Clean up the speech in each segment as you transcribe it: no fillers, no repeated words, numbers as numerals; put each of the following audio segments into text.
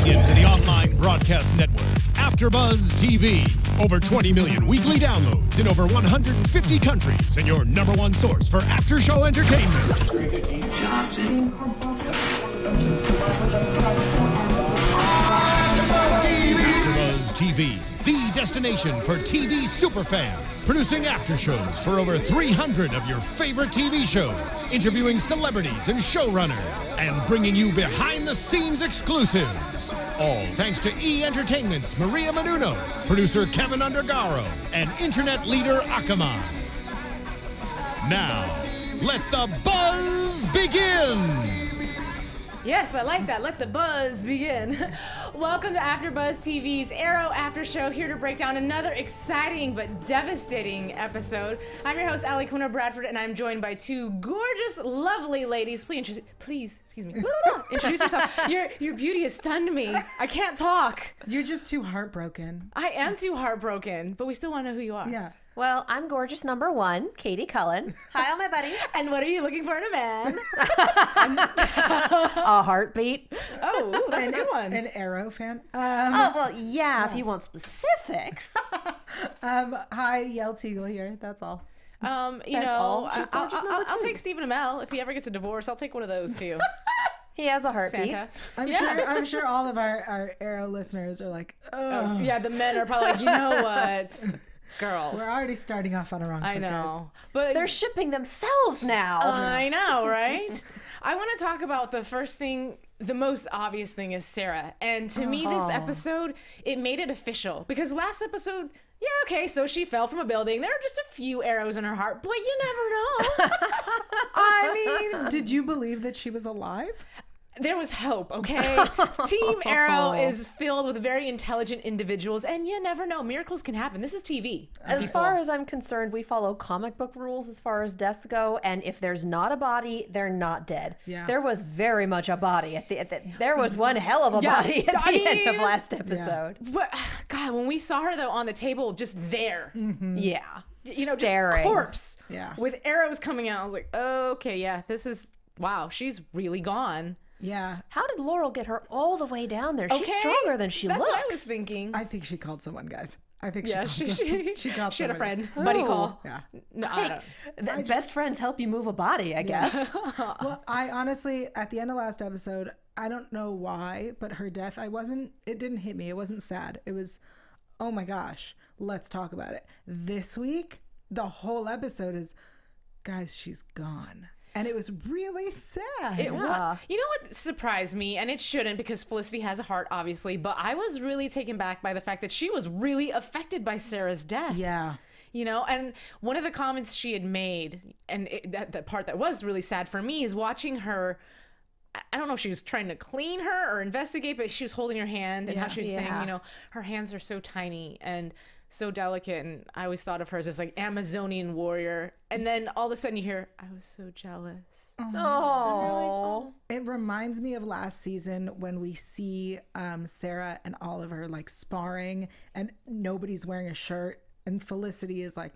Tuning into the online broadcast network, AFTERBUZZ TV. Over 20 million weekly downloads in over 150 countries, and your #1 source for after-show entertainment. AFTERBUZZ TV, the destination for TV superfans. Producing after-shows for over 300 of your favorite TV shows. Interviewing celebrities and showrunners. And bringing you behind-the-scenes exclusives. All thanks to E! Entertainment's Maria Menounos, producer Kevin Undergaro, and internet leader Akamai. Now, let the buzz begin! Yes, I like that. Let the buzz begin. Welcome to AfterBuzz TV's Arrow After Show, here to break down another exciting but devastating episode. I'm your host, Alikona Bradford, and I'm joined by two gorgeous, lovely ladies. Please, excuse me. Introduce yourself. Your beauty has stunned me. I can't talk. You're just too heartbroken. I am too heartbroken, but we still want to know who you are. Yeah. Well, I'm gorgeous #1, Katie Cullen. Hi, all my buddies. And what are you looking for in a man? A heartbeat. Oh, that's a good one. An Arrow fan. Oh, well, yeah, if you want specifics. Hi, Yael Tygiel here. That's all. I'll take Stephen Amell. If he ever gets a divorce, I'll take one of those too. He has a heartbeat. Santa. I'm sure all of our Arrow listeners are like, oh. Yeah, the men are probably like, you know what? Girls. We're already starting off on a wrong foot, I know. guys. But They're shipping themselves now. I know, right? I want to talk about the first thing, the most obvious thing is Sara. And to me, this episode, it made it official. Because last episode, yeah, okay, so she fell from a building. There are just a few arrows in her heart, but you never know. I mean, did you believe that she was alive? there was hope, okay? Team Arrow is filled with very intelligent individuals, and you never know. Miracles can happen. This is TV. As far as I'm concerned, we follow comic book rules as far as deaths go, and if there's not a body, they're not dead. Yeah. There was very much a body. There was one hell of a body at the end of last episode. Yeah. But, God, when we saw her, though, on the table, just there. Mm-hmm. Yeah. You know, staring. just corpse. Yeah. With arrows coming out. I was like, oh, okay, yeah, this is, wow, she's really gone. Yeah. How did Laurel get her all the way down there? She's stronger than she looks. That's what I was thinking. I think she called someone, guys. I think she called she had a friend. Ooh. Buddy call. Yeah. No, hey, best friends help you move a body, I guess. Well, I honestly, at the end of last episode, I don't know why, but her death, it didn't hit me. It wasn't sad. It was, oh my gosh, let's talk about it. This week, the whole episode is, guys, she's gone. And it was really sad. It was. You know what surprised me, and it shouldn't because Felicity has a heart, obviously, but I was really taken back by the fact that she was really affected by Sarah's death. Yeah. You know, and one of the comments she had made, and that part that was really sad for me, is watching her. I don't know if she was trying to clean her or investigate, but she was holding her hand and how she was saying, you know, her hands are so tiny and so delicate, and I always thought of her as this like Amazonian warrior, and then all of a sudden you hear, I was so jealous. Oh. It reminds me of last season when we see Sara and Oliver like sparring and nobody's wearing a shirt and Felicity is like,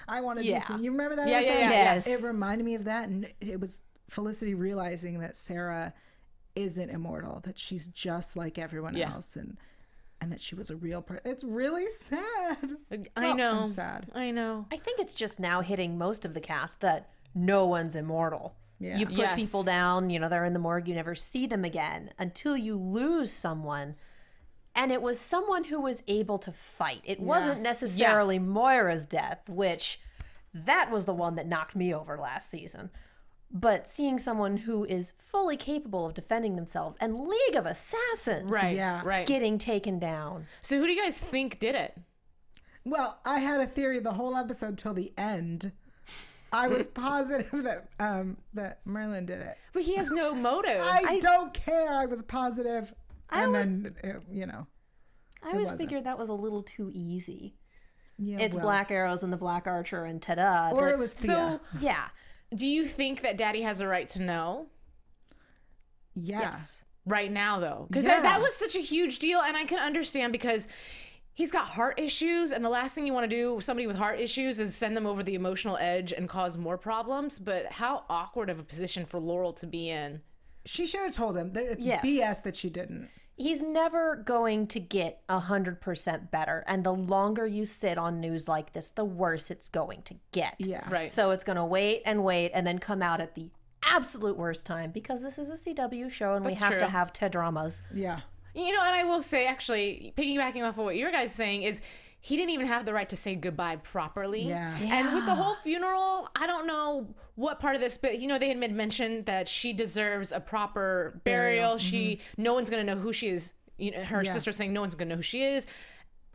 I want to do something. You remember that? Yes. It reminded me of that, and it was Felicity realizing that Sara isn't immortal, that she's just like everyone else, and that she was a real person. It's really sad. I know. I'm sad. I know. I think it's just now hitting most of the cast that no one's immortal. Yeah. You put people down, you know, they're in the morgue, you never see them again until you lose someone. And it was someone who was able to fight. It wasn't necessarily Moira's death, which that was the one that knocked me over last season. But seeing someone who is fully capable of defending themselves and League of Assassins getting taken down. So who do you guys think did it? Well, I had a theory the whole episode till the end. I was positive that Merlin did it. But he has no motive. I don't care. I was positive. I always figured that was a little too easy. Yeah, it's Black Arrows and the Black Archer and ta-da. Or it was Thea. So, do you think that Daddy has a right to know? Yes. Right now, though. Because that was such a huge deal, and I can understand because he's got heart issues, and the last thing you want to do with somebody with heart issues is send them over the emotional edge and cause more problems. But how awkward of a position for Laurel to be in. She should have told him that it's BS that she didn't. he's never going to get 100% better. And the longer you sit on news like this, the worse it's going to get. Yeah. Right. So it's going to wait and then come out at the absolute worst time, because this is a CW show and we have to have T-dramas. Yeah. You know, and I will say, actually, piggybacking off of what your guys saying is, he didn't even have the right to say goodbye properly. Yeah. And with the whole funeral, I don't know what part of this, but you know, they had mentioned that she deserves a proper burial. No one's gonna know who she is. You know, her sister saying no one's gonna know who she is.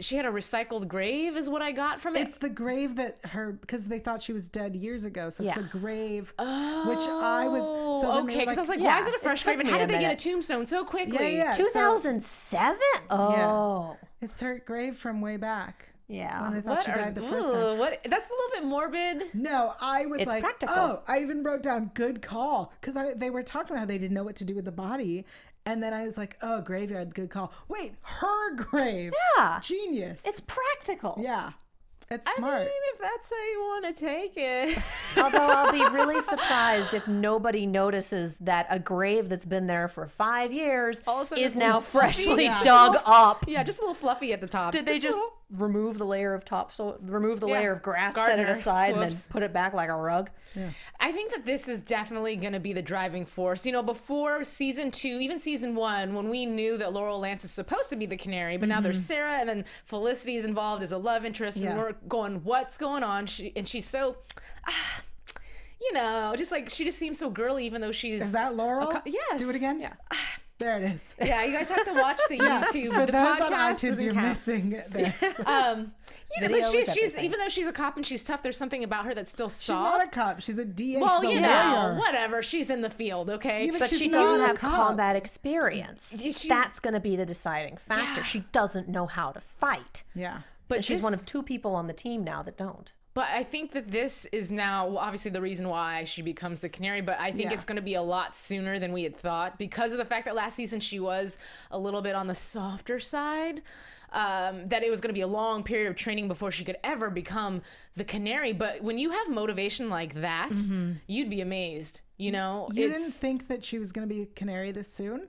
She had a recycled grave, is what I got from it. It's the grave that because they thought she was dead years ago. So it's the grave, which Oh, I was. So okay, because I was like, why is it a fresh grave? And how did they get a tombstone so quickly? Yeah. 2007? Oh. It's her grave from way back. Yeah. When they thought she died the first time. What? That's a little bit morbid. No, I was It's like, practical. oh, I even wrote down good call, because they were talking about how they didn't know what to do with the body. And then I was like, oh, graveyard, good call. Wait, her grave. Yeah. Genius. It's practical. Yeah. It's smart. I mean, if that's how you want to take it. Although I'll be really surprised if nobody notices that a grave that's been there for 5 years All of a sudden is it's now a little fluffy. freshly Yeah. dug up. Yeah, just a little fluffy at the top. Did they just a little- remove the layer of topsoil, remove the Yeah. layer of grass, set Gardener. it aside, and Whoops. then put it back like a rug? I think that this is definitely going to be the driving force. You know, before season 2, even season 1, when we knew that Laurel Lance is supposed to be the Canary, but now there's Sara, and then Felicity is involved as a love interest, and we're going, what's going on? She's so, you know, just like, she just seems so girly, even though she's... Is that Laurel? Yes. Do it again? Yeah. There it is. Yeah, you guys have to watch the YouTube. For the those on podcast iTunes, doesn't you're count. missing this. You know, Video but is she's everything. even though she's a cop and she's tough, there's something about her that's still She's soft. not a cop. She's a DA. Well, she's a you lawyer. know, whatever. She's in the field, okay? Yeah, But she's she not doesn't a have cop. combat experience. She- That's going to be the deciding factor. Yeah. She doesn't know how to fight. Yeah. but And she's this- one of 2 people on the team now that don't. But I think that this is now well, obviously the reason why she becomes the Canary, but I think Yeah. it's going to be a lot sooner than we had thought because of the fact that last season she was a little bit on the softer side. That it was going to be a long period of training before she could ever become the Canary. But when you have motivation like that, you'd be amazed. You know, You didn't think that she was going to be a Canary this soon?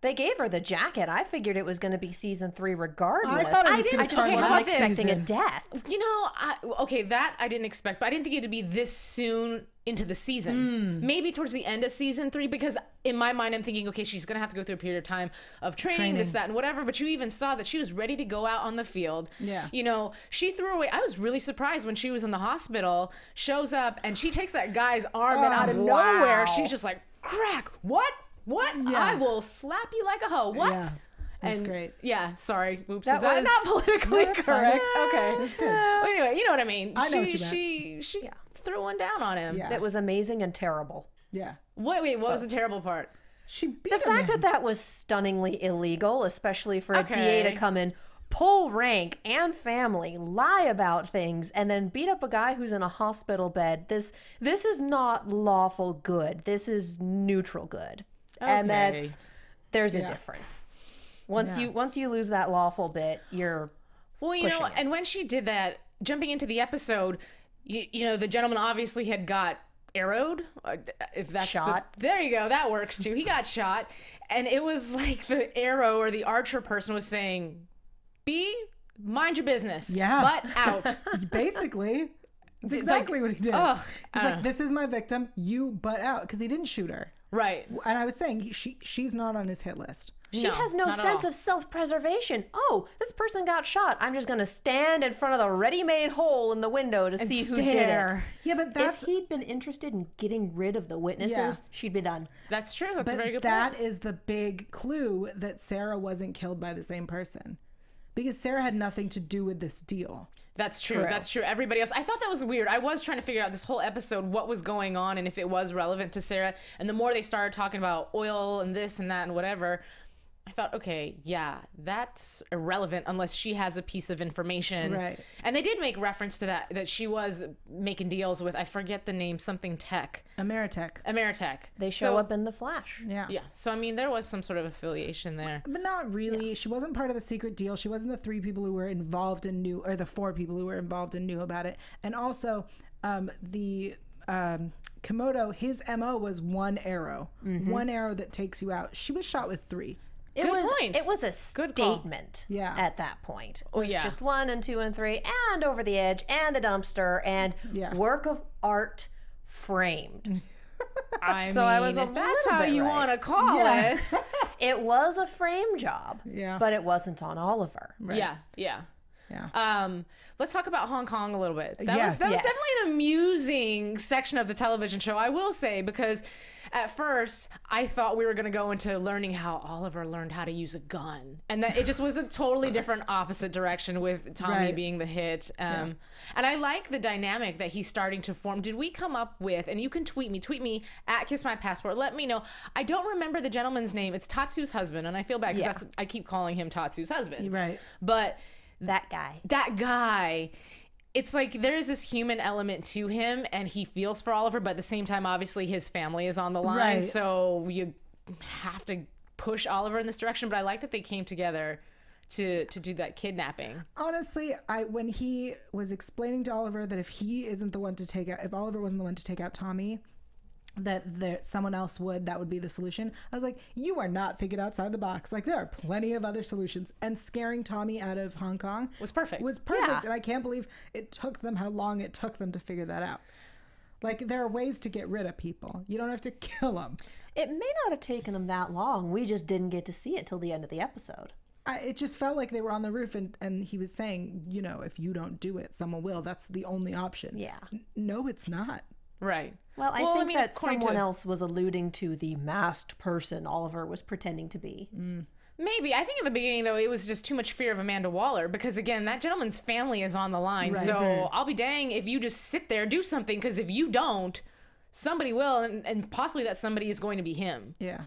They gave her the jacket. I figured it was going to be season 3 regardless. I thought it was I going didn't- to start okay, I how last was about this? expecting a season. death. You know, okay, that I didn't expect, but I didn't think it'd be this soon into the season. Maybe towards the end of season 3, because in my mind, I'm thinking, okay, she's gonna have to go through a period of time of training, this, that, and whatever. But you even saw that she was ready to go out on the field. Yeah. You know, she threw away. I was really surprised when she was in the hospital, shows up, and she takes that guy's arm, and out of nowhere, she's just like, crack, what? What? Yeah. I will slap you like a hoe. What? Yeah. That's And great. Yeah, sorry. Oops. That Is that was- not politically No, that's fine. correct? Okay. That's good. Well, anyway, you know what I mean. I know what you she threw one down on him. Yeah. That was amazing and terrible. Yeah. Wait, what was the terrible part? She beat The a fact man. that was stunningly illegal, especially for a Okay. DA to come in, pull rank and family, lie about things, and then beat up a guy who's in a hospital bed. This is not lawful good. This is neutral good. And Okay. there's a Yeah. difference. Once Yeah. you lose that lawful bit, you're Well, you know, pushing it. and when she did that, jumping into the episode, you know, the gentleman obviously had got arrowed. If that's Shot. there you go. That works too. He got shot, and it was like the arrow or the archer person was saying, mind your business. Yeah. Butt out. Basically, it's exactly what he did. ugh, He's like, this is my victim. You butt out, because he didn't shoot her. Right. And I was saying she's not on his hit list. She has no not at sense all. of self-preservation. Oh, this person got shot. I'm just going to stand in front of the ready-made hole in the window to see who did it. stare. Yeah, but that's If he'd been interested in getting rid of the witnesses, Yeah. she'd be done. That's true. That's a but very good that point. is the big clue that Sara wasn't killed by the same person, because Sara had nothing to do with this deal. That's true. That's true. Everybody else. I thought that was weird. I was trying to figure out this whole episode what was going on and if it was relevant to Sara. And the more they started talking about oil and this and that and whatever, I thought, okay, yeah, that's irrelevant unless she has a piece of information. Right. And they did make reference to that she was making deals with, I forget the name, something tech. Ameritech. They show So- up in the Flash. Yeah. Yeah. So, I mean, there was some sort of affiliation there. But not really. She wasn't part of the secret deal. She wasn't the 3 people who were involved and knew, or the 4 people who were involved and knew about it. And also, the Komodo, his MO was 1 arrow. 1 arrow that takes you out. She was shot with 3. It was a Good call. statement Yeah. at that point. It Oh, was yeah. just 1 and 2 and 3 and Over the Edge and The Dumpster and Yeah. work of art framed. I So mean, I was a if that's little how bit you right. want to call Yeah. it. It was a frame job, Yeah. but it wasn't on Oliver. Yeah, yeah. Yeah. Let's talk about Hong Kong a little bit. That Yes. was Yes. definitely an amusing section of the television show, I will say, because at first I thought we were going to go into learning how Oliver learned how to use a gun, and that it just was a totally different opposite direction with Tommy Right. being the hit. And I like the dynamic that he's starting to form. Did we come up with? And you can tweet me at Kiss My Passport. Let me know. I don't remember the gentleman's name. It's Tatsu's husband, and I feel bad because I keep calling him Tatsu's husband. Right. But That guy. that guy, it's like there is this human element to him and he feels for Oliver, but at the same time obviously his family is on the line, Right. so you have to push Oliver in this direction. But I like that they came together to do that kidnapping. Honestly, when he was explaining to Oliver that if he isn't the one to take out, if Oliver wasn't the one to take out Tommy, that someone else would, that would be the solution. I was like, you are not thinking outside the box. Like, there are plenty of other solutions. And scaring Tommy out of Hong Kong Was perfect. Yeah. And I can't believe it took them how long it took them to figure that out. Like, there are ways to get rid of people. You don't have to kill them. It may not have taken him that long. We just didn't get to see it till the end of the episode. It just felt like they were on the roof and he was saying, you know, if you don't do it, someone will. That's the only option. Yeah. No, it's not. Right. Well, I think that according someone to- else was alluding to the masked person Oliver was pretending to be. Maybe. I think in the beginning, though, it was just too much fear of Amanda Waller because, again, that gentleman's family is on the line. Right. So I'll be dang if you just sit there, do something, because if you don't, somebody will, and possibly that somebody is going to be him. Yeah.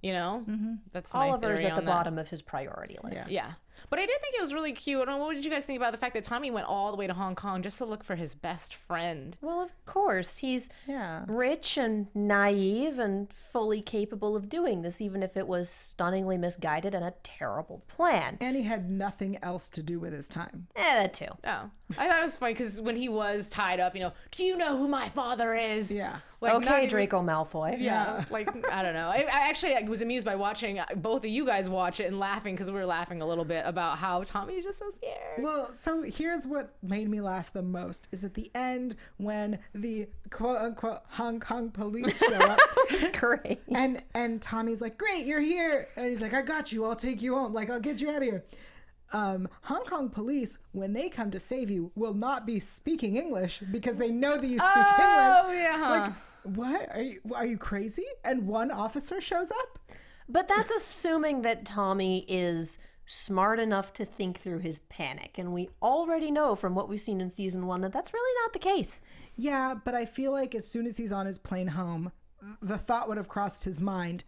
You know? That's my Oliver's theory at the on that. bottom of his priority list. Yeah. But I did think it was really cute. I don't know, what did you guys think about the fact that Tommy went all the way to Hong Kong just to look for his best friend? Well, of course. He's Yeah. rich and naive and fully capable of doing this, even if it was stunningly misguided and a terrible plan. And he had nothing else to do with his time. That too. Oh, I thought it was funny because when he was tied up, you know, do you know who my father is? Yeah. Like, not Okay, even- Draco Malfoy. Yeah, like, I don't know. I was amused by watching both of you guys watch it and laughing because we were laughing a little bit about how Tommy's just so scared. Well, so here's what made me laugh the most is at the end when the quote unquote Hong Kong police show up. It's great. and Tommy's like, great, you're here. And he's like, I got you. I'll take you home. Like, I'll get you out of here. Hong Kong police, when they come to save you, will not be speaking English because they know that you speak English. Oh, yeah. Like, what? Are you crazy? And one officer shows up? But that's assuming that Tommy is smart enough to think through his panic. And we already know from what we've seen in season 1 that that's really not the case. Yeah, but I feel like as soon as he's on his plane home, the thought would have crossed his mind,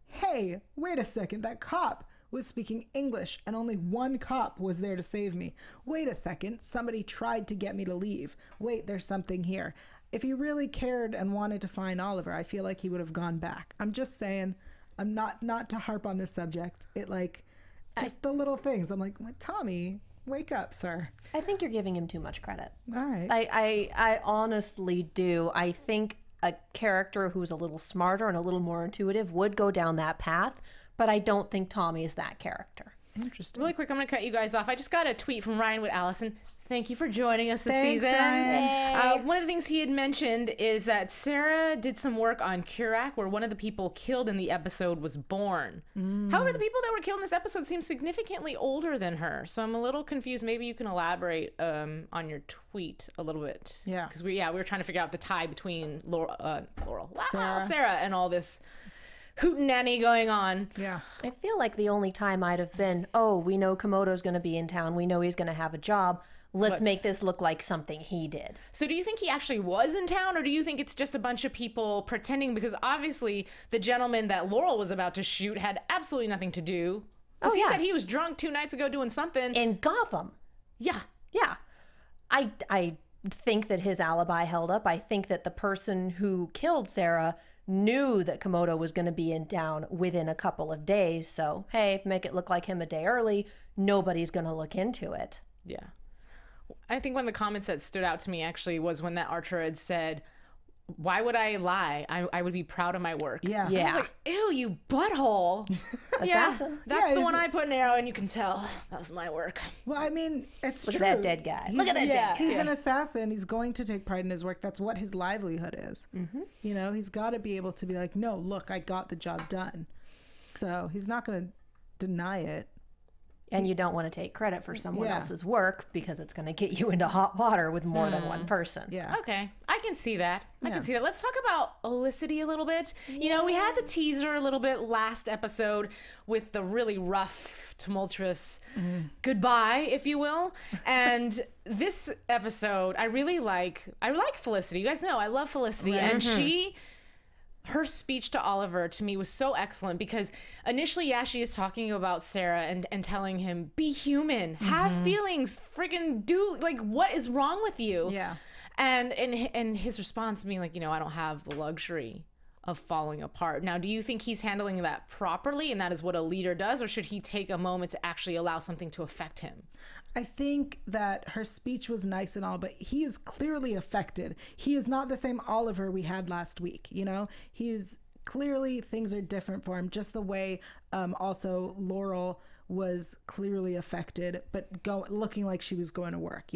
hey, wait a second, that cop was speaking English and only one cop was there to save me. Wait a second, somebody tried to get me to leave. Wait, there's something here. If he really cared and wanted to find Oliver, I feel like he would have gone back. I'm just saying, I'm not to harp on this subject. It like, just the little things. I'm like, Tommy, wake up, sir. I think you're giving him too much credit. All right. I honestly do. I think a character who's a little smarter and a little more intuitive would go down that path, but I don't think Tommy is that character. Interesting. Really quick, I'm going to cut you guys off. I just got a tweet from Ryan with Allison. Thank you for joining us this Thanks, season. Ryan. One of the things he had mentioned is that Sara did some work on Curak, where one of the people killed in the episode was born. However, the people that were killed in this episode seem significantly older than her. So I'm a little confused. Maybe you can elaborate on your tweet a little bit. Yeah. Because we were trying to figure out the tie between Laurel. Sara. Sara and all this hootenanny going on. Yeah. I feel like the only tie might have been, oh, we know Komodo's going to be in town. We know he's going to have a job. Let's make this look like something he did. So do you think he actually was in town, or do you think it's just a bunch of people pretending? Because obviously the gentleman that Laurel was about to shoot had absolutely nothing to do. Because he said he was drunk 2 nights ago doing something. In Gotham. Yeah. Yeah. I think that his alibi held up. I think that the person who killed Sara knew that Komodo was going to be in town within a couple of days. So, hey, make it look like him a day early. Nobody's going to look into it. Yeah. I think one of the comments that stood out to me actually was when that Archer had said, why would I lie? I would be proud of my work. Yeah. Yeah. I was like, ew, you butthole. Assassin. That's Yeah, the is one it- I put an arrow, and you can tell that was my work. Well, I mean, it's Look true. at that dead guy. Look at that dead guy. He's an assassin. He's going to take pride in his work. That's what his livelihood is. You know, he's got to be able to be like, no, look, I got the job done. So he's not going to deny it. And you don't want to take credit for someone Yeah. else's work because it's going to get you into hot water with more than one person. Yeah. Okay, I can see that. I Yeah. can see that. Let's talk about Felicity a little bit. You know, we had the teaser a little bit last episode with the really rough, tumultuous goodbye, if you will. And this episode, I like Felicity. You guys know I love Felicity, and her speech to Oliver to me was so excellent because initially, she is talking about Sara and telling him, be human, have feelings, friggin' do, like, what is wrong with you? Yeah. And his response being like, I don't have the luxury of falling apart. Now, do you think he's handling that properly and that is what a leader does, or should he take a moment to actually allow something to affect him? I think that her speech was nice and all, but he is clearly affected. He is not the same Oliver we had last week. He's clearly, things are different for him, just the way also Laurel was clearly affected, but looking like she was going to work.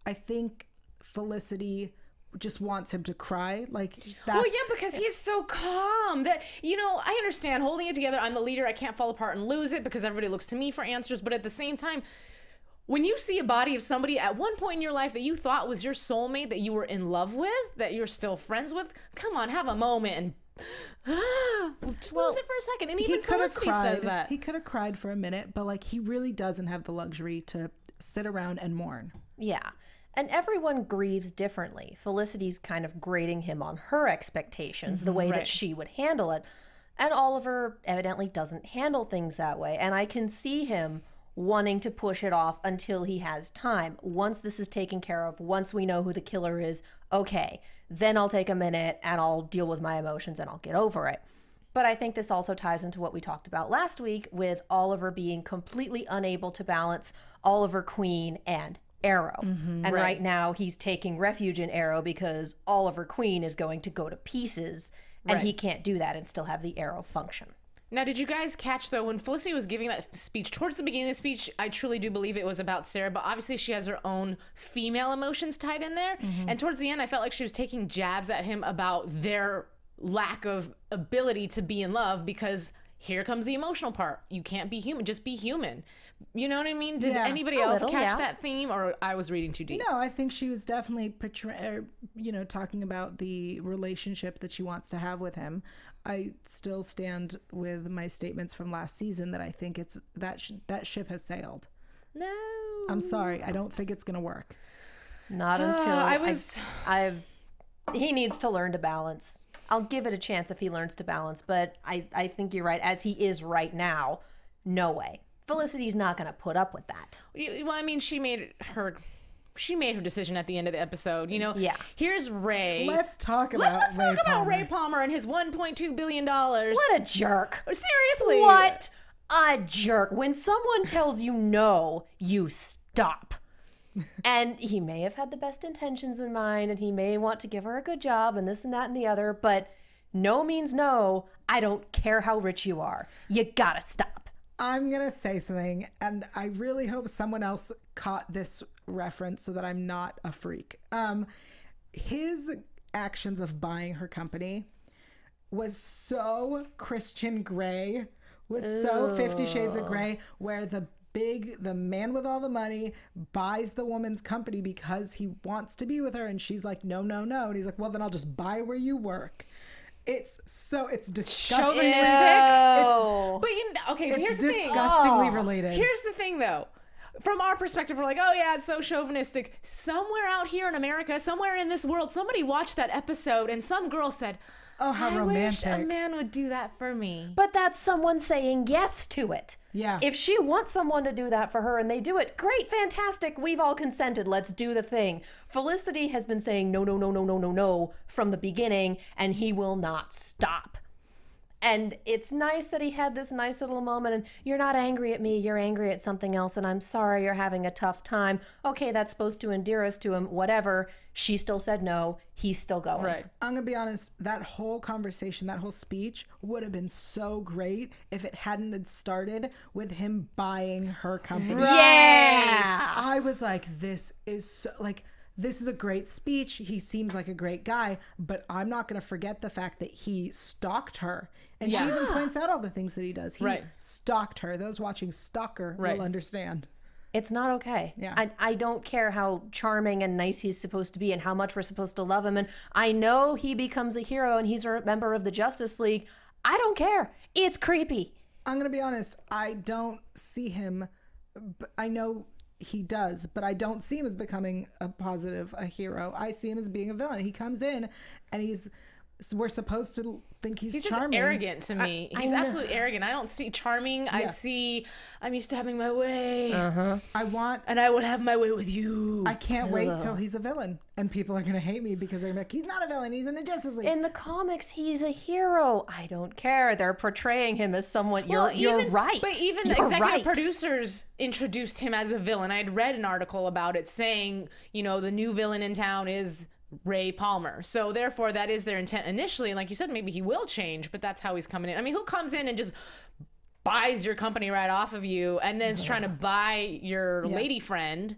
I think Felicity just wants him to cry, like that. Well, yeah, because he's so calm that I understand holding it together. I'm the leader. I can't fall apart and lose it because everybody looks to me for answers. But at the same time, when you see a body of somebody at one point in your life that you thought was your soulmate, that you were in love with, that you're still friends with, come on, have a moment and just lose it for a second. And even Felicity says that. He could have cried for a minute, but like he really doesn't have the luxury to sit around and mourn. Yeah. And everyone grieves differently. Felicity's kind of grading him on her expectations, the way that she would handle it. And Oliver evidently doesn't handle things that way. And I can see him wanting to push it off until he has time. Once this is taken care of, once we know who the killer is, okay, then I'll take a minute and I'll deal with my emotions and I'll get over it. But I think this also ties into what we talked about last week with Oliver being completely unable to balance Oliver Queen and Arrow. And right now he's taking refuge in Arrow because Oliver Queen is going to go to pieces and he can't do that and still have the Arrow function. Now, did you guys catch, though, when Felicity was giving that speech, towards the beginning of the speech, I truly do believe it was about Sara, but obviously she has her own female emotions tied in there. And towards the end, I felt like she was taking jabs at him about their lack of ability to be in love because here comes the emotional part. You can't be human. Just be human. You know what I mean? Did anybody else catch that theme, or I was reading too deep? No, I think she was definitely talking about the relationship that she wants to have with him. I still stand with my statements from last season that I think it's that ship has sailed. No. I'm sorry. I don't think it's going to work. Not until he needs to learn to balance. I'll give it a chance if he learns to balance, but I think you're right. As he is right now, no way. Felicity's not going to put up with that. Well, I mean, she made her decision at the end of the episode. Yeah. Here's Ray. Let's talk about Ray Palmer and his $1.2 billion. What a jerk. Seriously. What a jerk. When someone tells you no, you stop. And he may have had the best intentions in mind, and he may want to give her a good job and this and that and the other, but no means no. I don't care how rich you are. You gotta stop. I'm going to say something, and I really hope someone else caught this reference so that I'm not a freak. His actions of buying her company was so Christian Grey, was so 50 Shades of Grey, where the man with all the money buys the woman's company because he wants to be with her, and she's like, no. And he's like, well, then I'll just buy where you work. It's disgusting. But here's the thing. Disgustingly related. Here's the thing, though. From our perspective, we're like, oh yeah, it's so chauvinistic. Somewhere out here in America, somewhere in this world, somebody watched that episode and some girl said, oh, how I romantic. wish a man would do that for me. But that's someone saying yes to it. Yeah. If she wants someone to do that for her and they do it, great, fantastic. We've all consented. Let's do the thing. Felicity has been saying no from the beginning, and he will not stop. And it's nice that he had this nice little moment and you're not angry at me, you're angry at something else, and I'm sorry you're having a tough time. Okay, that's supposed to endear us to him, whatever. She still said no. He's still going. Right. I'm going to be honest, that whole conversation, that whole speech would have been so great if it hadn't had started with him buying her company. Right. Yeah. I was like, this is so, like, this is a great speech. He seems like a great guy, but I'm not going to forget the fact that he stalked her. And she even points out all the things that he does. He stalked her. Those watching Stalker will understand. It's not okay. Yeah. I don't care how charming and nice he's supposed to be and how much we're supposed to love him. And I know he becomes a hero and he's a member of the Justice League. I don't care. It's creepy. I'm going to be honest. I don't see him. I know he does, but I don't see him as becoming a hero. I see him as being a villain. He comes in and we're supposed to think he's charming. Just arrogant to me. He's absolutely arrogant. I don't see charming. Yeah. I see, I'm used to having my way. And I will have my way with you. I can't wait till he's a villain. And people are going to hate me because they're like, he's not a villain. He's in the Justice League. In the comics, he's a hero. I don't care. They're portraying him as someone. You're right. But even the executive producers introduced him as a villain. I had read an article about it saying, the new villain in town is Ray Palmer. So therefore that is their intent initially. And like you said, maybe he will change, but that's how he's coming in. I mean, who comes in and just buys your company right off of you and then is trying to buy your lady friend?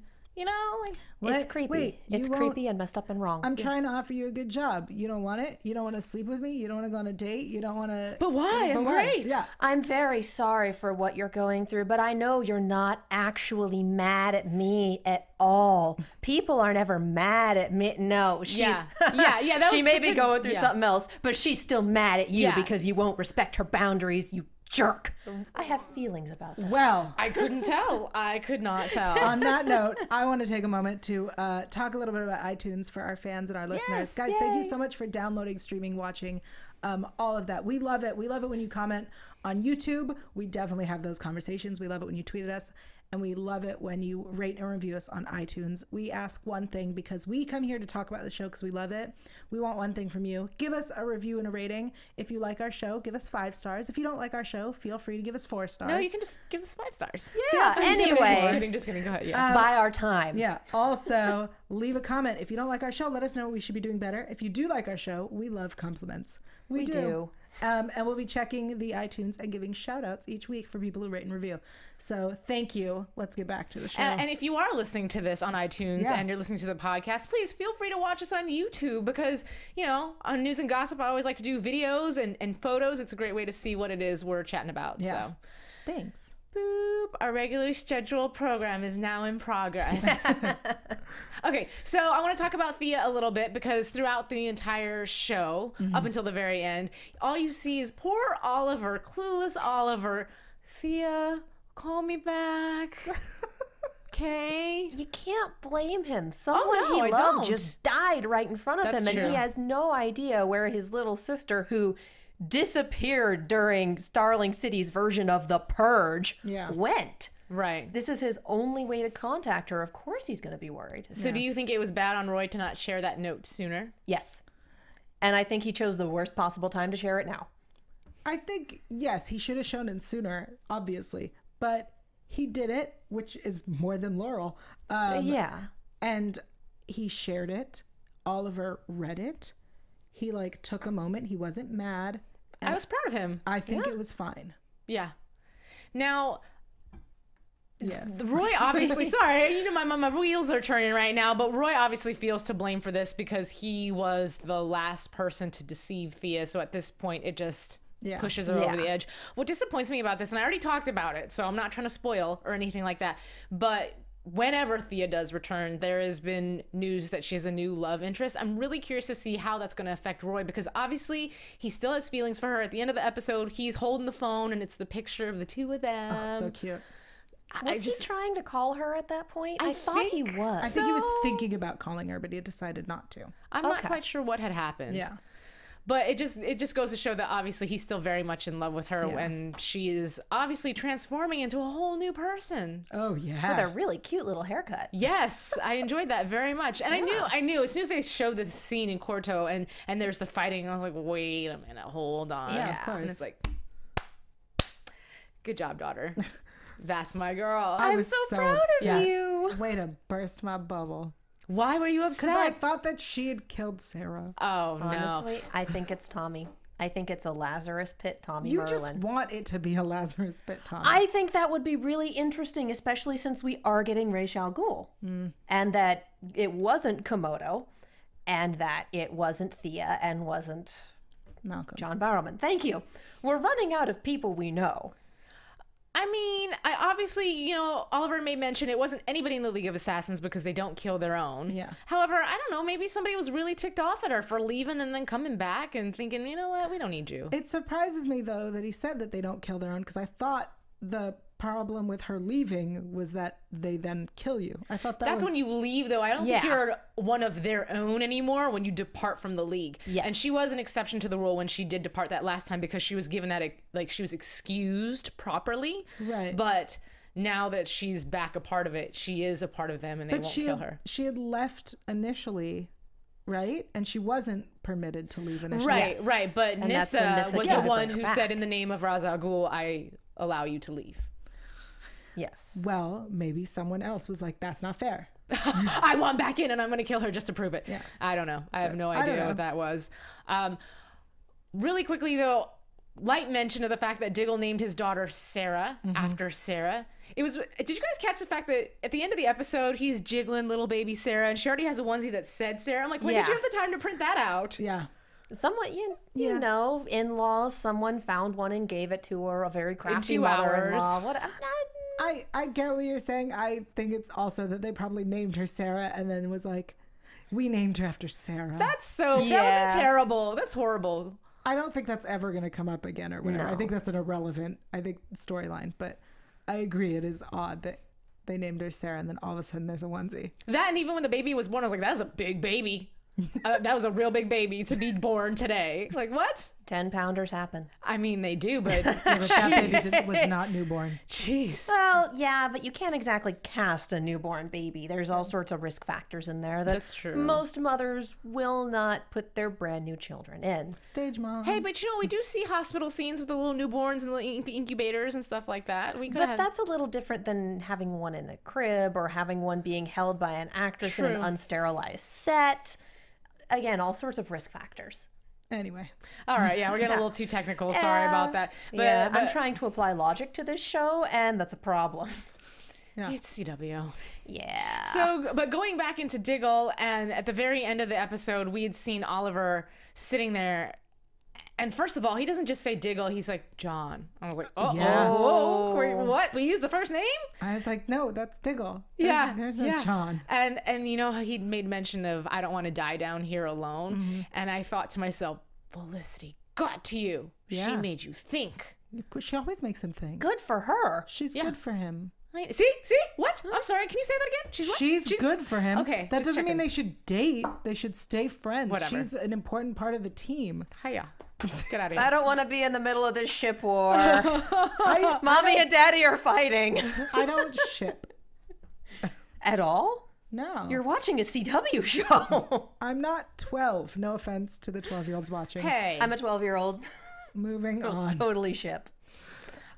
It's creepy. Wait, it's creepy and messed up and wrong. I'm trying to offer you a good job. You don't want it? You don't want to sleep with me? You don't want to go on a date? You don't want to... But why? I'm great. Yeah. I'm very sorry for what you're going through, but I know you're not actually mad at me at all. People aren't ever mad at me. No, she's... That she may be going through something else, but she's still mad at you because you won't respect her boundaries, you jerk. I have feelings about this. Well, I couldn't tell. I could not tell. On that note, I want to take a moment to talk a little bit about iTunes for our fans and our listeners. Guys, thank you so much for downloading, streaming, watching, all of that. We love it. We love it when you comment on YouTube. We definitely have those conversations. We love it when you tweet at us. And we love it when you rate and review us on iTunes. We ask one thing because we come here to talk about the show because we love it. We want one thing from you. Give us a review and a rating. If you like our show, give us 5 stars. If you don't like our show, feel free to give us 4 stars. No, you can just give us 5 stars. Yeah, anyway. Just kidding. Go ahead. Yeah. Buy our time. Yeah. Also, leave a comment. If you don't like our show, let us know what we should be doing better. If you do like our show, we love compliments. We do. And we'll be checking the iTunes and giving shout outs each week for people who rate and review. So thank you. Let's get back to the show. And if you are listening to this on iTunes and you're listening to the podcast, please feel free to watch us on YouTube because, on News and Gossip, I always like to do videos and photos. It's a great way to see what it is we're chatting about. Yeah. So thanks. Boop. Our regularly scheduled program is now in progress. Okay, so I want to talk about Thea a little bit because throughout the entire show, up until the very end, all you see is poor Oliver, clueless Oliver. Thea, call me back. Okay. You can't blame him. Someone he loved just died right in front of him, and he has no idea where his little sister, who disappeared during Starling City's version of The Purge, went. Right. This is his only way to contact her. Of course he's going to be worried. So do you think it was bad on Roy to not share that note sooner? Yes. And I think he chose the worst possible time to share it now. I think, yes, he should have shown it sooner, obviously. But he did it, which is more than Laurel. And he shared it. Oliver read it. He took a moment. He wasn't mad. I was proud of him. I think it was fine. Yeah. Now, yes. Roy obviously, sorry, my wheels are turning right now, but Roy obviously feels to blame for this because he was the last person to deceive Thea. So at this point, it just pushes her over the edge. What disappoints me about this, and I already talked about it, so I'm not trying to spoil or anything like that, but whenever Thea does return, there has been news that she has a new love interest. I'm really curious to see how that's going to affect Roy because obviously he still has feelings for her. At the end of the episode, he's holding the phone and it's the picture of the two of them. Oh, so cute. Was he trying to call her at that point? I thought he was. I think he was thinking about calling her, but he decided not to. I'm not quite sure what had happened. Yeah. But it just goes to show that obviously he's still very much in love with her, and she is obviously transforming into a whole new person. Oh yeah, with a really cute little haircut. Yes, I enjoyed that very much, and I knew as soon as they showed the scene in Corto and there's the fighting, I was like, wait a minute, hold on. Yeah, of course. And it's like, good job, daughter. That's my girl. I'm so proud of you. Way to burst my bubble. Why were you upset? Because I thought that she had killed Sara. Oh, no. Honestly, I think it's Tommy. I think it's a Lazarus Pit Tommy You Merlin. just want it to be a Lazarus Pit Tommy. I think that would be really interesting, especially since we are getting Ra's al Ghul. And that it wasn't Komodo, and that it wasn't Thea, and wasn't Malcolm. John Barrowman. Thank you. We're running out of people we know. I mean, I obviously, Oliver made mention it wasn't anybody in the League of Assassins because they don't kill their own. Yeah. However, I don't know, maybe somebody was really ticked off at her for leaving and then coming back and thinking, you know what, we don't need you. It surprises me, though, that he said that they don't kill their own, because I thought the problem with her leaving was that they then kill you. I thought that's when you leave, though. I don't think you're one of their own anymore when you depart from the League. Yes. And she was an exception to the rule when she did depart that last time because she was given that, like, she was excused properly. Right. But now that she's back a part of it, she is a part of them and they won't kill her. She had left initially, right? And she wasn't permitted to leave initially. Right, right. But And that's when Nissa Nissa was came the to one bring her who back. said, in the name of Ra's al Ghul, I allow you to leave. Yes. Well, maybe someone else was like, that's not fair. I want back in and I'm going to kill her just to prove it. Yeah. I don't know. I have no I don't idea know. what that was. Really quickly, though, light mention of the fact that Diggle named his daughter Sara after Sara. Did you guys catch the fact that at the end of the episode, he's jiggling little baby Sara and she already has a onesie that said Sara? I'm like, when did you have the time to print that out? Yeah. Somewhat, you know, in-laws, someone found one and gave it to her, a very crafty 2 mother-in-law. hours. What? I get what you're saying. I think it's also that they probably named her Sara and then was like, we named her after Sara. That would be terrible. That's horrible. I don't think that's ever going to come up again or whatever. No. I think that's an irrelevant, storyline. But I agree, it is odd that they named her Sara and then all of a sudden there's a onesie. That, and even when the baby was born, I was like, that's a big baby. That was a real big baby to be born today. Like, what? 10-pounders happen. I mean, they do, but Yeah, but that baby was not newborn. jeez. Well, yeah, but you can't exactly cast a newborn baby. There's all sorts of risk factors in there that That's true. most mothers will not put their brand new children in. Stage mom. Hey, but we do see hospital scenes with the little newborns and the incubators and stuff like that. We could But that's a little different than having one in a crib or having one being held by an actress in an True. unsterilized set. Again, all sorts of risk factors. Anyway. all right. Yeah, we're getting a little too technical. Sorry about that. But, Yeah, but I'm trying to apply logic to this show, and that's a problem. Yeah. it's CW. Yeah. So, but going back into Diggle, and at the very end of the episode, we had seen Oliver sitting there. And first of all, he doesn't just say Diggle. He's like, John. I was like, oh, Yeah. wait, what? We use the first name? I was like, no, that's Diggle. There's no yeah. John. And he made mention of, I don't want to die down here alone. And I thought to myself, Felicity got to you. She Yeah. made you think. She always makes him think. Good for her. She's good for him. See? What? I'm sorry. Can you say that again? She's what? She's good for him. Okay, That just doesn't mean checking. they should date. They should stay friends. Whatever. She's an important part of the team. Hiya. Get out of I here. don't want to be in the middle of this ship war. Mommy and Daddy are fighting. I don't ship. At all? No. You're watching a CW show. I'm not 12. No offense to the 12-year-olds watching. Hey. I'm a 12-year-old. Moving on. Totally ship.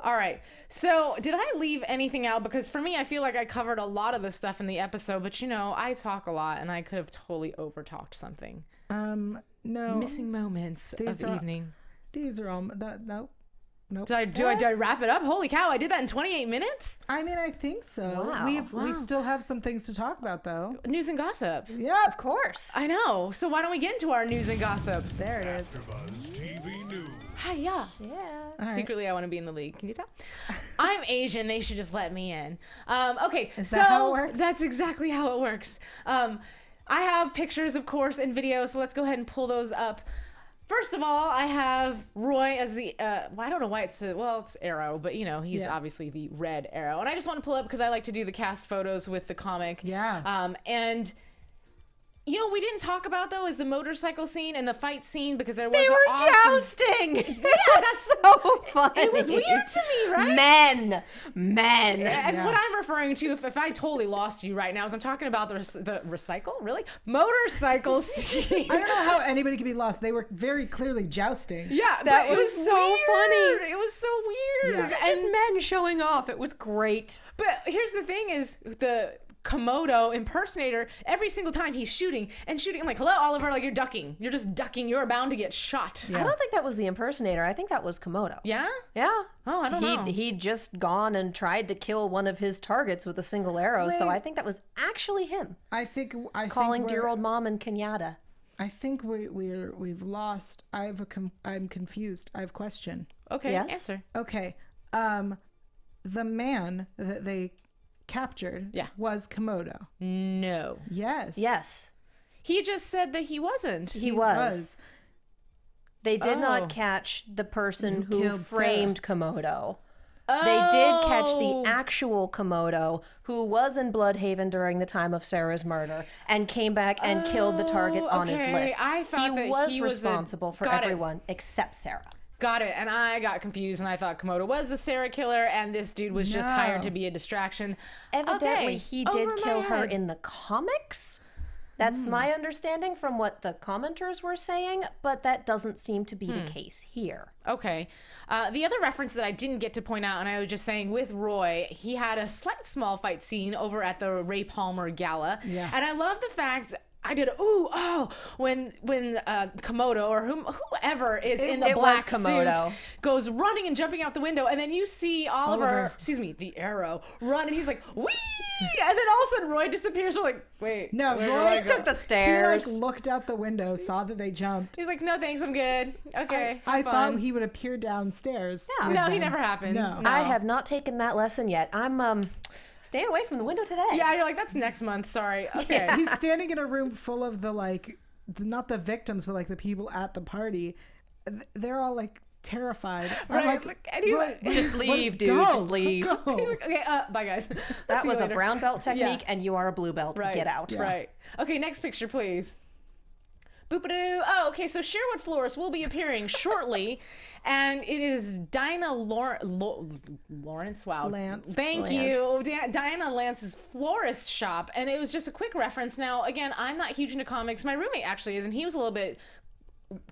All right. So did I leave anything out? Because for me, I feel like I covered a lot of the stuff in the episode, but I talk a lot and I could have totally overtalked something. No. Missing moments of the evening. These are all nope. Did I wrap it up? Holy cow, I did that in 28 minutes? I mean, I think so. Wow. We still have some things to talk about, though. News and gossip. Yeah, Of course. I know. So why don't we get into our news and gossip? there it is. AfterBuzz TV News. Hiya. Yeah. All right. Secretly, I want to be in the league. Can you tell? I'm Asian. They should just let me in. Okay. Is that how it works? That's exactly how it works. I have pictures, of course, and videos. So let's go ahead and pull those up. First of all, I have Roy as the, I don't know why it's Arrow, but he's obviously the red Arrow. And I just want to pull up because I like to do the cast photos with the comic. Yeah. And You know, we didn't talk about though is the motorcycle scene and the fight scene because there was They were jousting. Yeah, that's so funny. It was weird to me, right? Men. And what I'm referring to, if I totally lost you right now, is I'm talking about the recycle, really? Motorcycle scene. I don't know how anybody could be lost. They were very clearly jousting. Yeah, That but was it was so weird. funny. It was so weird. Yeah. It's just men showing off. It was great. But here's the thing is the Komodo impersonator, every single time he's shooting, I'm like, hello, Oliver, like you're ducking. You're just ducking. You're bound to get shot. Yeah. I don't think that was the impersonator. I think that was Komodo. Yeah? Yeah. Oh, I don't know. He'd just gone and tried to kill one of his targets with a single arrow, so Wait. I think that was actually him. I think Calling dear old mom and Kenyatta. I think we've lost. I'm confused. I have a question. Okay, Yes? answer. Okay. The man that they captured was Komodo. No. Yes. Yes, He just said that he wasn't. he was. They did Oh. not catch the person who killed framed Komodo. They did catch the actual Komodo who was in Bloodhaven during the time of Sarah's murder and came back and killed the targets on his okay. list. I thought that was he was responsible for got it. everyone except Sarah. Got it. And I got confused and I thought Komodo was the Sarah killer and this dude was just hired No. to be a distraction. Evidently, Okay, he over did my kill her head. in the comics. That's my understanding from what the commenters were saying, but that doesn't seem to be the case here. Okay. The other reference that I didn't get to point out, and I was just saying with Roy, he had a small fight scene over at the Ray Palmer Gala. Yeah. And I love the fact when Komodo or whoever is in the it was black Komodo. suit goes running and jumping out the window, and then you see Oliver, the Arrow, run, and he's like, whee! And then all of a sudden Roy disappears. We're like, wait. No, where did Roy I go? Took the stairs. He looked out the window, saw that they jumped. He's like, no thanks, I'm good. Okay. I have thought fun." he would appear downstairs. Yeah. with No, he them. never happened. No. No. I have not taken that lesson yet. I'm staying away from the window today. Yeah, you're like, that's next month. Sorry. Okay. He's standing in a room full of not the victims, but like the people at the party. They're all like terrified. I'm Right. like, And he's "Roy, like, Just leave, dude. go, Just leave. go." He's like, okay, bye guys. That See you was a later. brown belt technique, Yeah. and you are a blue belt. Right. Get out. Right. Okay, next picture, please. Boop-a-doo. Oh, okay, so Sherwood Florist will be appearing shortly, and it is Dinah Lawrence. Wow. Lance. Thank you. Diana Lance's florist shop, and it was just a quick reference. Now, again, I'm not huge into comics. My roommate actually is, and he was a little bit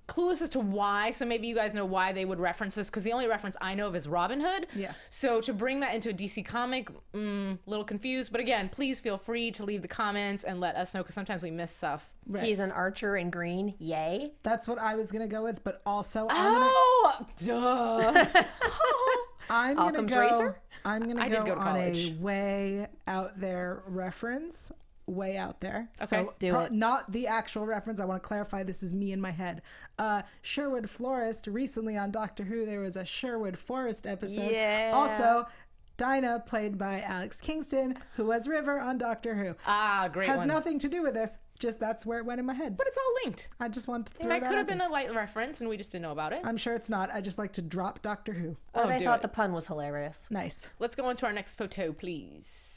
clueless as to why, so maybe you guys know why they would reference this, because the only reference I know of is Robin Hood. Yeah. So to bring that into a DC comic, little confused, but again, please feel free to leave the comments and let us know, because sometimes we miss stuff. Right. He's an archer in green. Yay. That's what I was gonna go with, but also Duh. I'm gonna Occam's go. razor? I'm gonna I did go go to on a college. way out there reference. Way out there. Okay, So do it. Not the actual reference. I want to clarify. This is me in my head. Sherwood Florist. Recently on Doctor Who, there was a Sherwood Forest episode. Yeah. Also, Dinah, played by Alex Kingston, who was River on Doctor Who. Great Has one. nothing to do with this. Just that's where it went in my head. But it's all linked. I just wanted to throw That that could out have been there. a light reference, and we just didn't know about it. I'm sure it's not. I just like to drop Doctor Who. Or they do thought it. the pun was hilarious. Nice. Let's go on to our next photo, please.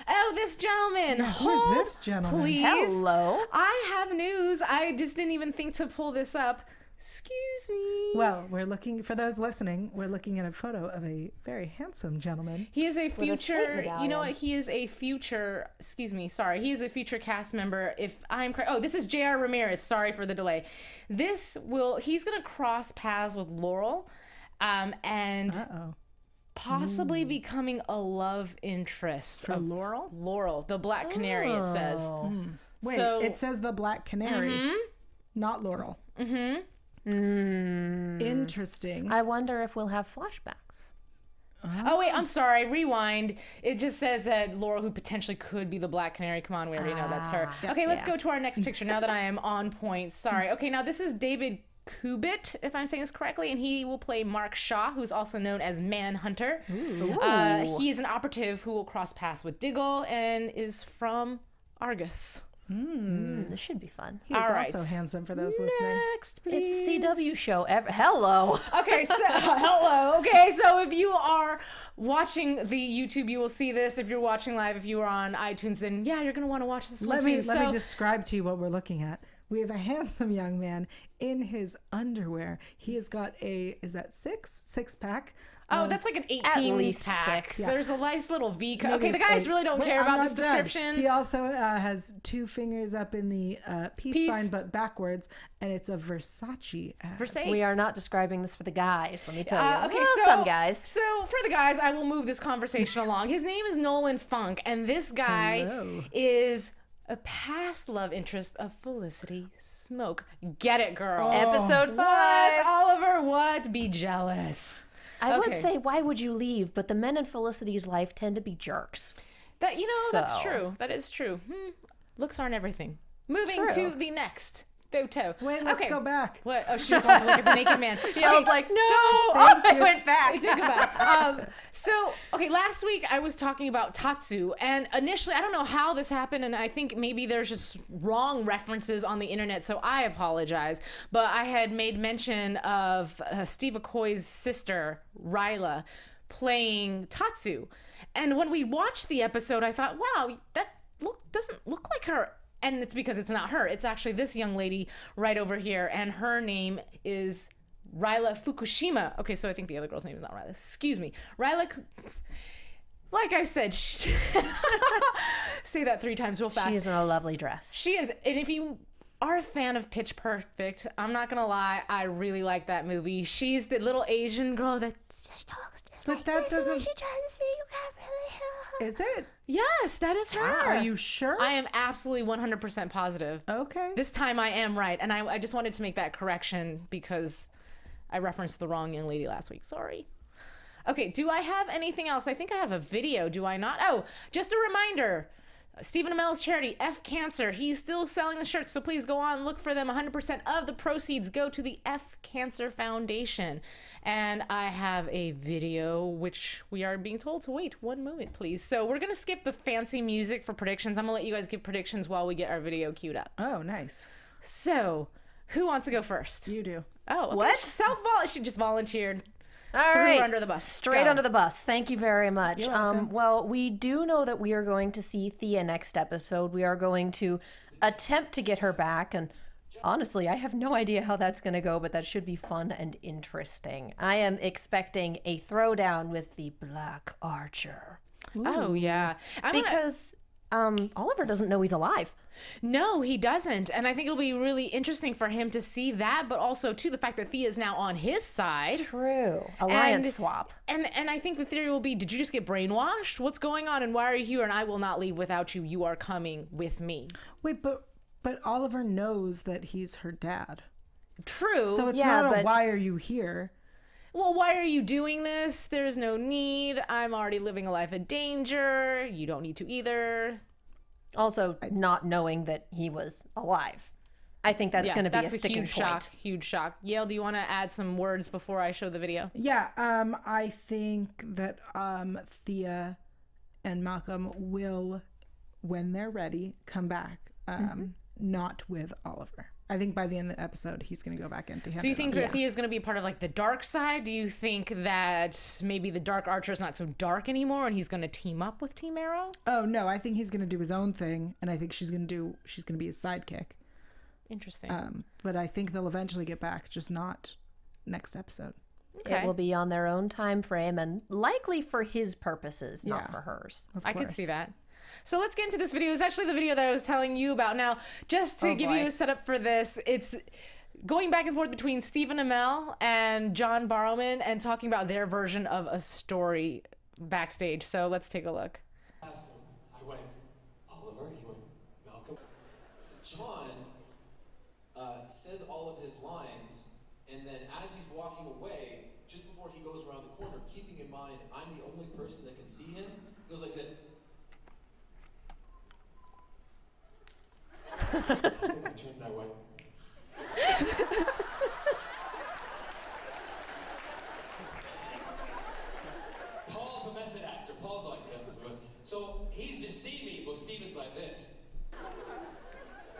Oh, this gentleman. Yeah, who is Hold, this gentleman? Please. Hello. I have news. I just didn't even think to pull this up. Excuse me. Well, we're looking, for those listening, we're looking at a photo of a very handsome gentleman. He is a a slate future, you know medallion. what? He is a future, he is a future cast member. If I'm correct, oh, this is J.R. Ramirez. Sorry for the delay. He's going to cross paths with Laurel and Uh-oh. possibly becoming a love interest For of Laurel? Laurel, the Black Canary, it says. Oh. Wait, So- it says the Black Canary, not Laurel. Interesting. I wonder if we'll have flashbacks. Oh, wait, I'm sorry. Rewind. It just says that Laurel, who potentially could be the Black Canary. Come on, we already know that's her. Okay, let's go to our next picture now that I am on point. Sorry. Okay, now this is David Kubit, if I'm saying this correctly, and he will play Mark Shaw, who's also known as Manhunter. He is an operative who will cross paths with Diggle and is from Argus. This should be fun. He's also handsome for those listening. Next, please. It's CW show. Hello. Okay, so hello. Okay, so if you are watching the YouTube, you will see this. If you're watching live, if you are on iTunes, then yeah, you're gonna want to watch this one too. Let me describe to you what we're looking at. We have a handsome young man in his underwear. He has got is that six pack? Oh, that's like an 18 at least pack. 6. Yeah. There's a nice little V cut. Maybe Okay, the it's guys 8. really don't Wait, care I'm about not this done. description. He also has 2 fingers up in the peace sign, but backwards, and it's a Versace ad. Versace. We are not is this for the guys, let me tell you. Okay, Well, so some guys. So for the guys, I will move this conversation along. His name is Nolan Funk, and this guy is a past love interest of Felicity Smoke. Get it, girl. Episode 5. What, Oliver? What? Be jealous. I would say, why would you leave? But the men in Felicity's life tend to be jerks. That that's So. true. That is true. Looks aren't everything. Moving True. to the next photo. Wait, let's go back. What? Oh, she just wants to look at the naked man. Yeah, I was like, no. Thank I you. went back. I took it back. Okay, last week I was talking about Tatsu, and initially I don't know how this happened, and I think maybe there's just wrong references on the internet, so I apologize. But I had made mention of Steve Aoki's sister, Ryla, playing Tatsu, and when we watched the episode, I thought, wow, that doesn't look like her. And it's because it's not her. It's actually this young lady right over here, and her name is Ryla Fukushima. Okay, so I think the other girl's name is not Ryla. Excuse me. Like I said, say that 3 times real fast. She is in a lovely dress. She is. And if you are a fan of Pitch Perfect, I'm not going to lie, I really like that movie. She's the little Asian girl that talks just But like that this, and doesn't- she tries to say you can't really. Is it? Yes, that is her. Are you sure? I am absolutely 100% positive. Okay. This time I am right, and I just wanted to make that correction because I referenced the wrong young lady last week. Sorry. Okay, do I have anything else? I think I have a video, do I not? Oh, just a reminder. Stephen Amell's charity, F Cancer, he's still selling the shirts, so please go on, look for them. 100% of the proceeds go to the F Cancer Foundation. And I have a video, which we are being told to wait 1 moment, please. So we're going to skip the fancy music for predictions. I'm going to let you guys give predictions while we get our video queued up. Oh, nice. So, who wants to go first? You do. Oh, okay. What? She just volunteered. All Threw right. her under the bus. Straight Go. under the bus. Thank you very much. You're welcome. Well, we do know that we are going to see Thea next episode. We are going to attempt to get her back. And honestly, I have no idea how that's going to go, but that should be fun and interesting. I am expecting a throwdown with the Black Archer. Oh, yeah. Because Oliver doesn't know he's alive. No, he doesn't. And I think it'll be really interesting for him to see that, but also, too, the fact that Thea's now on his side. True. Alliance swap. And I think the theory will be, did you just get brainwashed? What's going on, and why are you here? And I will not leave without you. You are coming with me. Wait, but Oliver knows that he's her dad. True. So it's Yeah, not but- why are you here? Well, why are you doing this? There's no need. I'm already living a life of danger. You don't need to either. Also, not knowing that he was alive. I think that's going to be a sticking huge point. shock. Huge shock. Yael, do you want to add some words before I show the video? Yeah, I think that Thea and Malcolm will, when they're ready, come back. Not with Oliver. I think by the end of the episode, he's going to go back empty-handed. So you think that Thea's going to be part of like the dark side? Do you think that maybe the Dark Archer is not so dark anymore and he's going to team up with Team Arrow? Oh no, I think he's going to do his own thing, and I think she's going to be his sidekick. Interesting. But I think they'll eventually get back, just not next episode. Okay. It will be on their own time frame and likely for his purposes, not Yeah. for hers. Of I could course. see that. So let's get into this video. It's actually the video that I was telling you about. Now, just to give you a setup for this, it's going back and forth between Stephen Amell and John Barrowman and talking about their version of a story backstage. So let's take a look. I went, Oliver, he went, Malcolm. So John says all of his lines, and then as he's walking away, just before he goes around the corner, keeping in mind I'm the only person that can see him, he goes like this. I turned my way. Paul's a method actor. Paul's like that. So he's just seen me. Well, Steven's like this.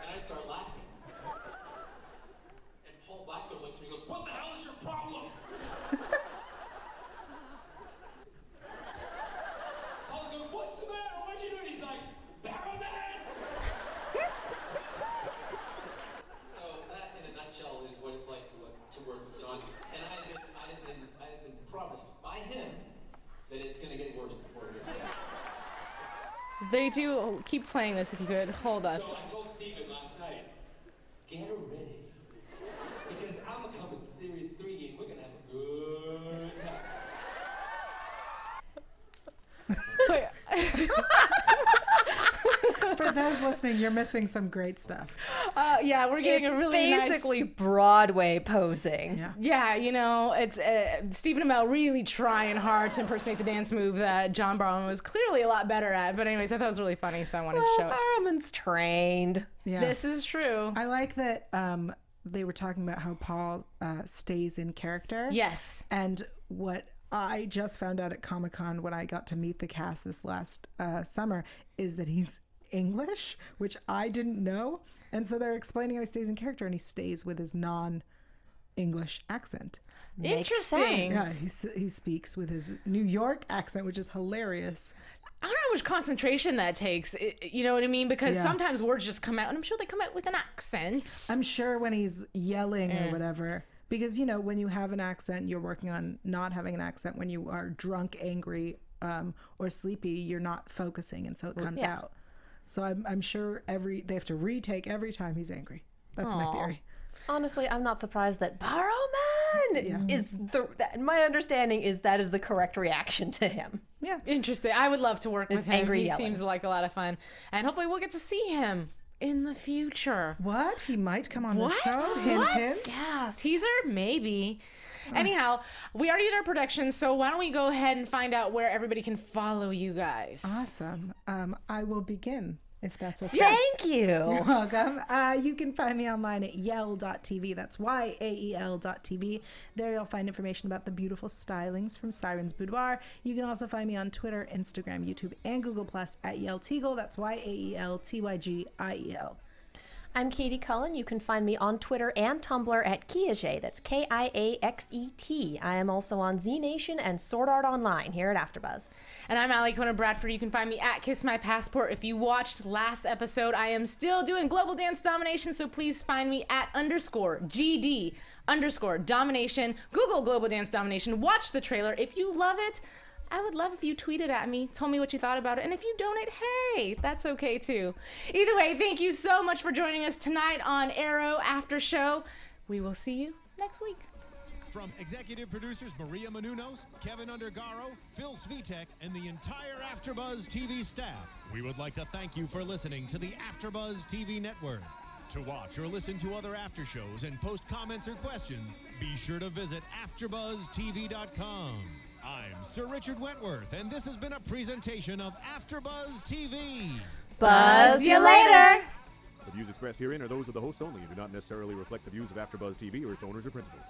And I start laughing. And Paul Blackthorne looks at me and goes, "What the hell is your problem?" Paul's going, "What's the matter? What are you doing?" He's like, "Barrel man!" So that, in a nutshell, is what it's like to work with John. And I had been promised by him that it's going to get worse before it gets better. They do keep playing this if you could. Hold up. So I told Stephen last night, get ready. Because I'm going to come with Series 3 and we're going to have a good time. For those listening, you're missing some great stuff. Yeah, we're getting a really basically Broadway posing. Yeah. Yeah, you know, it's Stephen Amell really trying hard to impersonate the dance move that John Barrowman was clearly a lot better at. But anyways, I thought it was really funny, so I wanted to show it. Barrowman's trained. Yeah. This is true. I like that they were talking about how Paul stays in character. Yes. And what I just found out at Comic-Con when I got to meet the cast this last summer is that he's English, which I didn't know. And so they're explaining how he stays in character and he stays with his non-English accent. Interesting. Yeah, he speaks with his New York accent, which is hilarious. I don't know how much concentration that takes. You know what I mean? Because Yeah. sometimes words just come out, and I'm sure they come out with an accent. I'm sure when he's yelling or whatever, because, you know, when you have an accent, you're working on not having an accent. When you are drunk, angry, or sleepy, you're not focusing, and so it comes out. So I'm sure they have to retake every time he's angry. That's my theory. Honestly, I'm not surprised that Barrowman is my understanding is that is the correct reaction to him. Yeah. Interesting. I would love to work with him. angry He yelling. seems like a lot of fun. And hopefully we'll get to see him in the future. What? He might come on What? the show? Hint, What? hint. Yeah, teaser? Maybe. Anyhow, we already did our production, so why don't we go ahead and find out where everybody can follow you guys? Awesome. I will begin, if that's okay. Thank you. You're welcome. You can find me online at yael.tv. That's YAEL.tv. There you'll find information about the beautiful stylings from Siren's Boudoir. You can also find me on Twitter, Instagram, YouTube, and Google Plus at Yael Tygiel. That's YAELTYGIEL. I'm Katie Cullen. You can find me on Twitter and Tumblr at Kiaxet. That's KIAXET. I am also on Z Nation and Sword Art Online here at AFTERBUZZ. And I'm Alikona Bradford. You can find me at Kiss My Passport. If you watched last episode, I am still doing Global Dance Domination, so please find me at _GD_Domination. Google Global Dance Domination. Watch the trailer. If you love it, I would love if you tweeted at me, told me what you thought about it, and if you donate, hey, that's okay too. Either way, thank you so much for joining us tonight on Arrow After Show. We will see you next week. From executive producers Maria Menounos, Kevin Undergaro, Phil Svitek, and the entire AfterBuzz TV staff, we would like to thank you for listening to the AfterBuzz TV network. To watch or listen to other after shows and post comments or questions, be sure to visit AfterBuzzTV.com. I'm Sir Richard Wentworth, and this has been a presentation of AfterBuzz TV. Buzz you later! The views expressed herein are those of the hosts only and do not necessarily reflect the views of AfterBuzz TV or its owners or principals.